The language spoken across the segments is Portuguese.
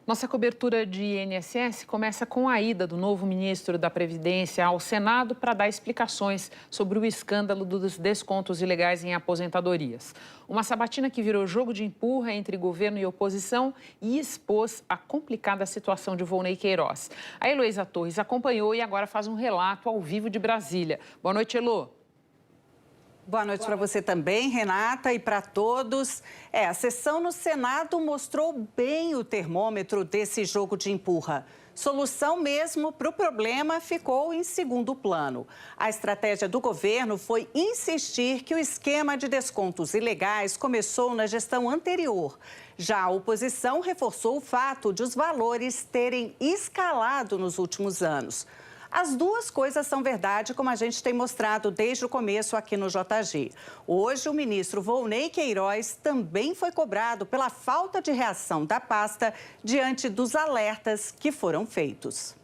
Nossa cobertura de INSS começa com a ida do novo ministro da Previdência ao Senado para dar explicações sobre o escândalo dos descontos ilegais em aposentadorias. Uma sabatina que virou jogo de empurra entre governo e oposição e expôs a complicada situação de Volney Queiroz. A Heloísa Torres acompanhou e agora faz um relato ao vivo de Brasília. Boa noite, Elô. Boa noite para você também, Renata, e para todos. A sessão no Senado mostrou bem o termômetro desse jogo de empurra. Solução mesmo para o problema ficou em segundo plano. A estratégia do governo foi insistir que o esquema de descontos ilegais começou na gestão anterior. Já a oposição reforçou o fato de os valores terem escalado nos últimos anos. As duas coisas são verdade, como a gente tem mostrado desde o começo aqui no JG. Hoje, o ministro Volney Queiroz também foi cobrado pela falta de reação da pasta diante dos alertas que foram feitos.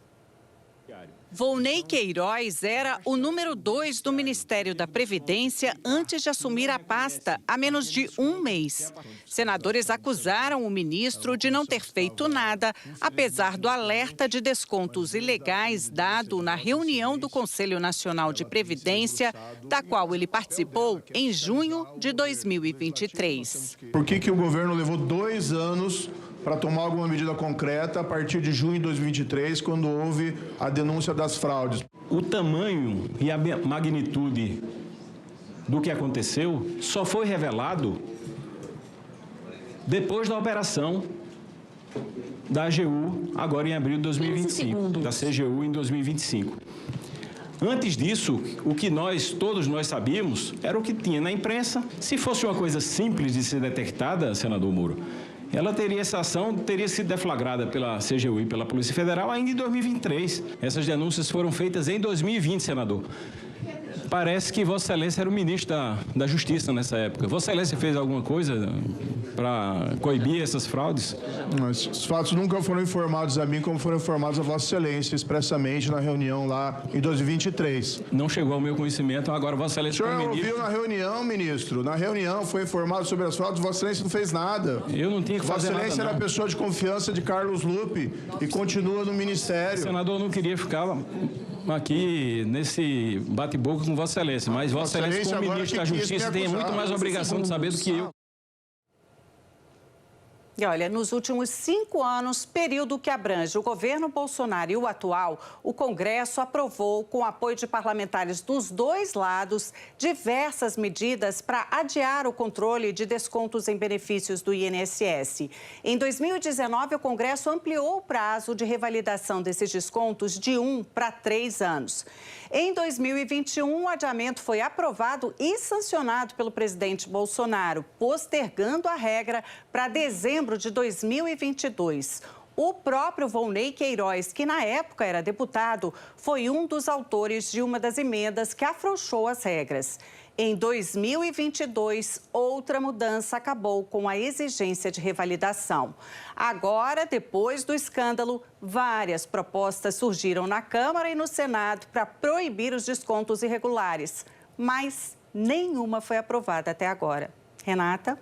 Volney Queiroz era o número 2 do Ministério da Previdência antes de assumir a pasta há menos de um mês. Senadores acusaram o ministro de não ter feito nada, apesar do alerta de descontos ilegais dado na reunião do Conselho Nacional de Previdência, da qual ele participou em junho de 2023. Por que o governo levou 2 anos para tomar alguma medida concreta a partir de junho de 2023, quando houve a denúncia das fraudes? O tamanho e a magnitude do que aconteceu só foi revelado depois da operação da AGU, agora em abril de 2025, da CGU em 2025. Antes disso, o que todos nós sabíamos, era o que tinha na imprensa. Se fosse uma coisa simples de ser detectada, senador Moro, essa ação teria sido deflagrada pela CGU e pela Polícia Federal ainda em 2023. Essas denúncias foram feitas em 2020, senador. Parece que Vossa Excelência era o ministro da Justiça nessa época. Vossa Excelência fez alguma coisa para coibir essas fraudes? Os fatos nunca foram informados a mim como foram informados a Vossa Excelência expressamente na reunião lá em 2023. Não chegou ao meu conhecimento, agora Vossa Excelência... O senhor ouviu na reunião, ministro? Na reunião foi informado sobre as fraudes, Vossa Excelência não fez nada. Eu não tinha que fazer nada, Vossa Excelência era a pessoa de confiança de Carlos Lupe e continua no ministério. O senador não queria ficar aqui nesse bate-boca com Vossa Excelência, mas Vossa Excelência, como ministro da Justiça, tem muito mais obrigação de saber do que eu. E olha, nos últimos 5 anos, período que abrange o governo Bolsonaro e o atual, o Congresso aprovou, com apoio de parlamentares dos dois lados, diversas medidas para adiar o controle de descontos em benefícios do INSS. Em 2019, o Congresso ampliou o prazo de revalidação desses descontos de 1 para 3 anos. Em 2021, o adiamento foi aprovado e sancionado pelo presidente Bolsonaro, postergando a regra para dezembro de 2022. O próprio Volney Queiroz, que na época era deputado, foi um dos autores de uma das emendas que afrouxou as regras. Em 2022, outra mudança acabou com a exigência de revalidação. Agora, depois do escândalo, várias propostas surgiram na Câmara e no Senado para proibir os descontos irregulares, mas nenhuma foi aprovada até agora. Renata?